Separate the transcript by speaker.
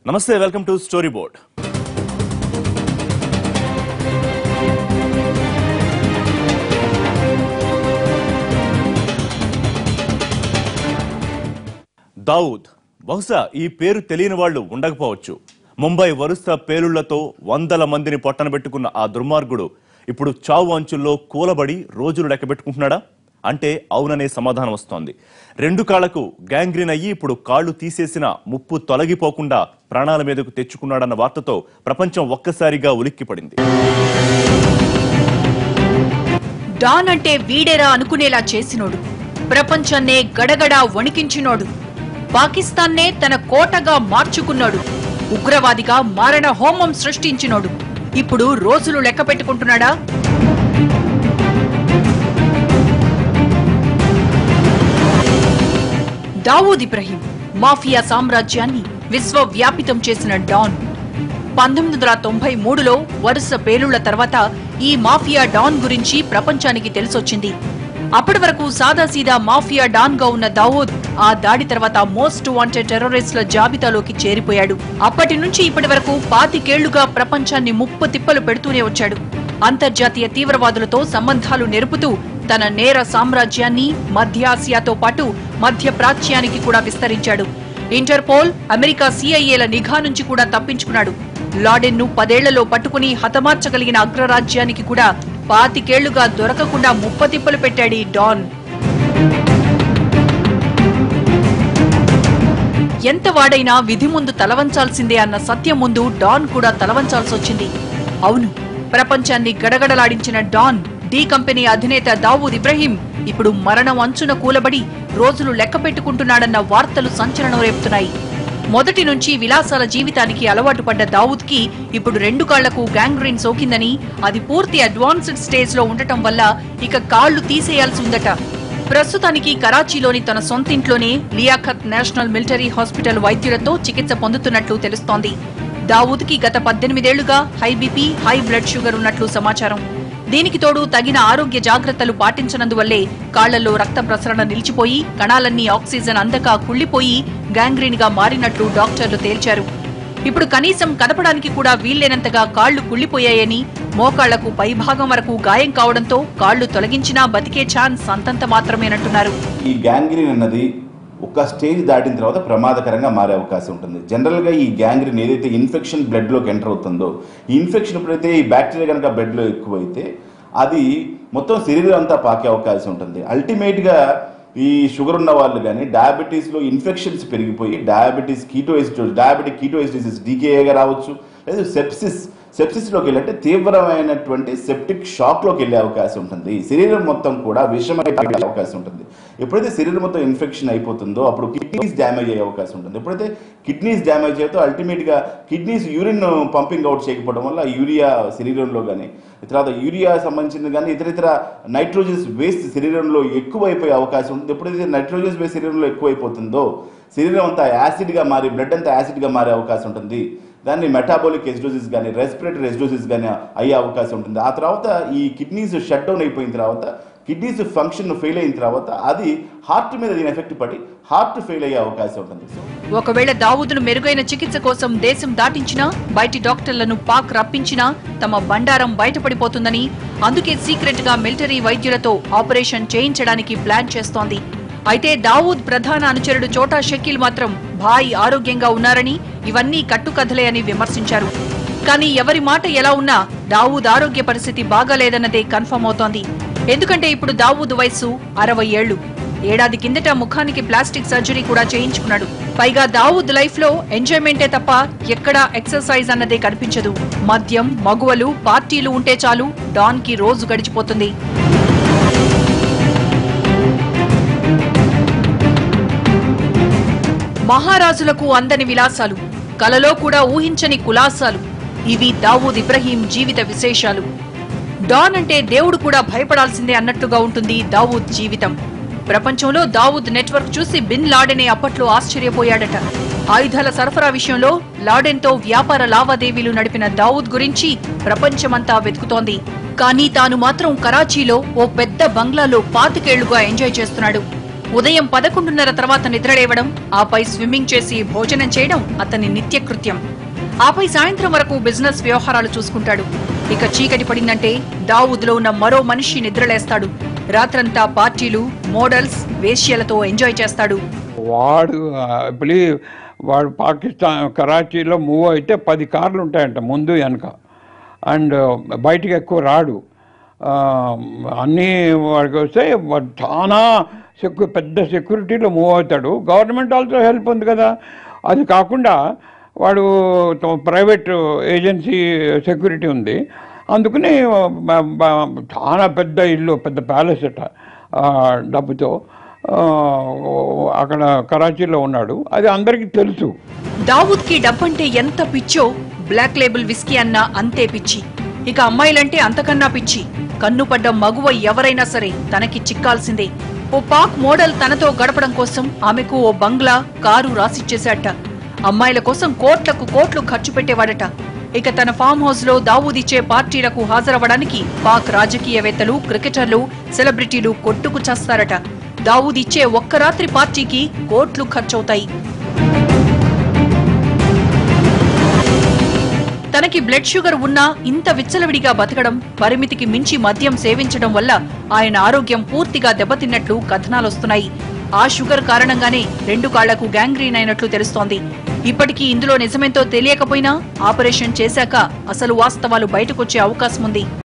Speaker 1: నమస్తే, welcome to story board. Dawood, బహుశా ఈ పేరు తెలియని వాళ్ళు ఉండకపోవచ్చు. ముంబై వరుస పేలుళ్లతో వందల మందిని పొట్టనబెట్టుకున్న ఆ దుర్మార్గుడు ఇప్పుడు చావు అంచుల్లో కూలబడి రోజులు లెక్కబెట్టుకుంటున్నాడా అంటే అవుననే సమాధానం వస్తోంది. 2 కాళ్లకు గ్యాంగ్రీన్ అయ్యి ఇప్పుడు కాళ్లు తీసేసిన ముప్పు తొలగిపోకుండా ప్రాణాల మీదకు తెచ్చుకున్నాడన్న వార్తతో ప్రపంచం ఒక్కసారిగా ఉలిక్కిపడింది.
Speaker 2: డాన్ అంటే వీడేరా అనుకునేలా చేసినోడు, ప్రపంచాన్నే గడగడా వణికించినోడు, పాకిస్తాన్నే తన కోటగా మార్చుకున్నాడు, ఉగ్రవాదిగా మారణ హోమం సృష్టించినోడు ఇప్పుడు రోజులు లెక్క పెట్టుకుంటున్నాడా? దావూద్ ఇబ్రహీం మాఫియా సామ్రాజ్యాన్ని విశ్వవ్యాపితం చేసిన డాన్. 1993లో వరుస పేలుళ్ల తర్వాత ఈ మాఫియా డాన్ గురించి ప్రపంచానికి తెలిసొచ్చింది. అప్పటి వరకు సాదాసీదా మాఫియా డాన్ గా ఉన్న దావూద్ ఆ దాడి తర్వాత మోస్ట్ వాంటెడ్ టెర్రరిస్టుల జాబితాలోకి చేరిపోయాడు. అప్పటి నుంచి ఇప్పటి వరకు 25 ఏళ్లుగా ప్రపంచాన్ని ముప్పు తిప్పలు పెడుతూనే వచ్చాడు. అంతర్జాతీయ తీవ్రవాదులతో సంబంధాలు నెరుపుతూ తన నేర సామ్రాజ్యాన్ని మధ్యాసియాతో పాటు మధ్య ప్రాచ్యానికి కూడా విస్తరించాడు. ఇంటర్పోల్, అమెరికా సిఐఏల నిఘా నుంచి కూడా తప్పించుకున్నాడు. లాడెన్ ను 10 ఏళ్లలో పట్టుకుని హతమార్చగలిగిన అగ్రరాజ్యానికి కూడా 25 ఏళ్లుగా దొరకకుండా ముప్పతిప్పలు పెట్టాడు డాన్. ఎంత వాడైనా విధి ముందు తలవంచాల్సిందే అన్న సత్యం ముందు డాన్ కూడా తలవంచాల్సొచ్చింది. అవును, ప్రపంచాన్ని గడగడలాడించిన డాన్ డి కంపెనీ అధినేత దావూద్ ఇబ్రహీం ఇప్పుడు మరణం అంచున కూలబడి రోజులు లెక్క పెట్టుకుంటున్నాడన్న వార్తలు సంచలనం రేపుతున్నాయి. మొదటి నుంచి విలాసాల జీవితానికి అలవాటు పడ్డ దావూద్ కి ఇప్పుడు 2 కాళ్లకు గ్యాంగ్రీన్ సోకిందని, అది పూర్తి అడ్వాన్స్డ్ స్టేజ్ లో ఉండటం వల్ల ఇక కాళ్లు తీసేయాల్సి ఉందట. ప్రస్తుతానికి కరాచీలోని తన సొంతింట్లోనే లియాఖత్ నేషనల్ మిలిటరీ హాస్పిటల్ వైద్యులతో చికిత్స పొందుతున్నట్లు తెలుస్తోంది. దావూద్ కి గత 18 ఏళ్లుగా high BP, high blood sugar ఉన్నట్లు సమాచారం. దీనికి తోడు తగిన ఆరోగ్య జాగ్రత్తలు పాటించనందువల్లే కాళ్లలో రక్త ప్రసరణ నిలిచిపోయి కణాలన్నీ ఆక్సిజన్ అందక కుళ్లిపోయి గ్యాంగ్రీన్ గా మారినట్లు డాక్టర్లు తేల్చారు. ఇప్పుడు కనీసం కదపడానికి కూడా వీల్లేనంతగా కాళ్లు కుళ్లిపోయాయని, మోకాళ్లకు పైభాగం వరకు గాయం కావడంతో కాళ్లు తొలగించినా బతికే ఛాన్స్ అంతంత మాత్రమేనంటున్నారు.
Speaker 3: ఈ గ్యాంగ్రీన్ అన్నది ఒక స్టేజ్ దాటిన తర్వాత ప్రమాదకరంగా మారే అవకాశం ఉంటుంది. జనరల్గా ఈ గ్యాంగ్రీన్ ఏదైతే ఇన్ఫెక్షన్ బ్లడ్లోకి ఎంటర్ అవుతుందో, ఈ ఇన్ఫెక్షన్ ఎప్పుడైతే ఈ బ్యాక్టీరియా కనుక బ్లడ్లో ఎక్కువైతే అది మొత్తం శరీరం అంతా పాకే అవకాశం ఉంటుంది. అల్టిమేట్గా ఈ షుగర్ ఉన్న వాళ్ళు కానీ డయాబెటీస్లో ఇన్ఫెక్షన్స్ పెరిగిపోయి డయాబెటిక్ కీటోసిస్ డిసీజ్ డీకేఏగా రావచ్చు, లేదా సెప్సిస్లోకి వెళ్ళంటే తీవ్రమైనటువంటి సెప్టిక్ షాక్లోకి వెళ్ళే అవకాశం ఉంటుంది. శరీరం మొత్తం కూడా విషమైపోయే అవకాశం ఉంటుంది. ఎప్పుడైతే శరీరం మొత్తం ఇన్ఫెక్షన్ అయిపోతుందో అప్పుడు కిడ్నీస్ డ్యామేజ్ అయ్యే అవకాశం ఉంటుంది. ఎప్పుడైతే కిడ్నీస్ డ్యామేజ్ అయితే అల్టిమేట్గా కిడ్నీస్ యూరిన్ పంపింగ్ అవుట్ చేయకపోవడం వల్ల యూరియా శరీరంలో కానీ, తర్వాత యూరియా సంబంధించింది కానీ ఇతర నైట్రోజన్స్ వేస్ట్ శరీరంలో ఎక్కువైపోయే అవకాశం ఉంటుంది. ఎప్పుడైతే నైట్రోజన్స్ వేస్ట్ శరీరంలో ఎక్కువైపోతుందో శరీరం అంతా యాసిడ్గా మారి బ్లడ్ అంతా యాసిడ్గా మారే అవకాశం ఉంటుంది. దాన్ని మెటాబోలిక్ ఎసిడోసిస్ కానీ రెస్పిరేటరీ ఎసిడోసిస్ కానీ అయ్యే అవకాశం ఉంటుంది. ఆ తర్వాత ఈ కిడ్నీస్ షట్ డౌన్ అయిపోయిన తర్వాత, కిడ్నీస్ ఫంక్షన్ ఫెయిల్ అయిన తర్వాత అది హార్ట్ మీద దీని ఎఫెక్ట్ పడి హార్ట్ ఫెయిల్ అయ్యే అవకాశం ఉంటుంది.
Speaker 2: ఒకవేళ దావూద్ను మెరుగైన చికిత్స కోసం దేశం దాటించినా, బయటి డాక్టర్లను పాక్ రప్పించినా తమ బండారం బయటపడిపోతుందని, అందుకే సీక్రెట్ గా మిలిటరీ వైద్యులతో ఆపరేషన్ చేయించడానికి ప్లాన్ చేస్తోంది. అయితే దావూద్ ప్రధాన అనుచరుడు చోటా షకీల్ మాత్రం భాయ్ ఆరోగ్యంగా ఉన్నారని, ఇవన్నీ కట్టుకథలే అని విమర్శించారు. కానీ ఎవరి మాట ఎలా ఉన్నా దావూద్ ఆరోగ్య పరిస్థితి బాగాలేదన్నదే కన్ఫర్మ్ అవుతోంది. ఎందుకంటే ఇప్పుడు దావూద్ వయసు 60 ఏళ్లు. ఏడాది కిందట ముఖానికి ప్లాస్టిక్ సర్జరీ కూడా చేయించుకున్నాడు. పైగా దావూద్ లైఫ్ లో ఎంజాయ్మెంటే తప్ప ఎక్కడా ఎక్సర్సైజ్ అన్నదే కనిపించదు. మద్యం, మగువలు, పార్టీలు ఉంటే చాలు డాన్ కి రోజు గడిచిపోతుంది. మహారాజులకు అందని విలాసాలు, కలలో కూడా ఊహించని కులాసాలు, ఇవి దావూద్ ఇబ్రహీం జీవిత విశేషాలు. డాన్ అంటే దేవుడు కూడా భయపడాల్సిందే అన్నట్టుగా ఉంటుంది దావూద్ జీవితం. ప్రపంచంలో దావూద్ నెట్వర్క్ చూసి బిన్ లాడెనే అప్పట్లో ఆశ్చర్యపోయాడట. ఆయుధాల సరఫరా విషయంలో లాడెన్తో వ్యాపార లావాదేవీలు నడిపిన దావూద్ గురించి ప్రపంచమంతా వెతుకుతోంది. కానీ తాను మాత్రం కరాచీలో ఓ పెద్ద బంగ్లాలో 25 ఏళ్లుగా ఎంజాయ్ చేస్తున్నాడు. ఉదయం 11:30 తర్వాత నిద్రలేవడం, ఆపై స్విమ్మింగ్ చేసి భోజనం చేయడం అతని నిత్యకృత్యం. ఆపై సాయంత్రం వరకు బిజినెస్ వ్యవహారాలు చూసుకుంటాడు. ఇక చీకటి పడిందంటే దావూద్లో ఉన్న మరో మనిషి నిద్రలేస్తాడు. రాత్రంతా పార్టీలు, మోడల్స్, వేశ్యలతో ఎంజాయ్ చేస్తాడు.
Speaker 4: వాడు పాకిస్తాన్ కరాచీలో మూవ్ అయితే 10 కార్లు ఉంటాయంట ముందు వెనక. అండ్ బయటికి ఎక్కువ రాడు. అన్నీ వాడికి వస్తే వాడు చాలా పెద్ద సెక్యూరిటీలో మూవ్ అవుతాడు. గవర్నమెంట్ ఆల్సో హెల్ప్ ఉంది కదా. అది కాకుండా వాడు ప్రైవేట్ ఏజెన్సీ సెక్యూరిటీ ఉంది. అందుకని చాలా పెద్ద ఇల్లు, పెద్ద ప్యాలెస్ అట డబ్బుతో అక్కడ కరాచీలో ఉన్నాడు. అది అందరికీ తెలుసు.
Speaker 2: దావూద్ కి డబ్బంటే ఎంత పిచ్చో బ్లాక్ లేబుల్ విస్కీ అన్నా అంతే పిచ్చి. ఇక అమ్మాయిలంటే అంతకన్నా పిచ్చి. కన్నుపడ్డ మగువ ఎవరైనా సరే తనకి చిక్కాల్సిందే. ఓ పాక్ మోడల్ తనతో గడపడం కోసం ఆమెకు ఓ బంగ్లా, కారు రాసిచ్చేశాట. అమ్మాయిల కోసం కోట్లకు కోట్లు ఖర్చు పెట్టేవాడట. ఇక తన ఫామ్ హౌస్ లో దావూద్ ఇచ్చే పార్టీలకు హాజరవ్వడానికి పాక్ రాజకీయవేత్తలు, క్రికెటర్లు, సెలబ్రిటీలు కొట్టుకు చేస్తారట. దావూద్ ఇచ్చే ఒక్క రాత్రి పార్టీకి కోట్లు ఖర్చవుతాయి. తనకి బ్లడ్ షుగర్ ఉన్నా ఇంత విచ్చలవిడిగా బతకడం, పరిమితికి మించి మద్యం సేవించడం వల్ల ఆయన ఆరోగ్యం పూర్తిగా దెబ్బతిన్నట్లు కథనాలొస్తున్నాయి. ఆ షుగర్ కారణంగానే 2 కాళ్లకు గ్యాంగ్రీన్ అయినట్లు తెలుస్తోంది. ఇప్పటికీ ఇందులో నిజమేంతో తెలియకపోయినా ఆపరేషన్ చేశాక అసలు వాస్తవాలు బయటకొచ్చే అవకాశం ఉంది.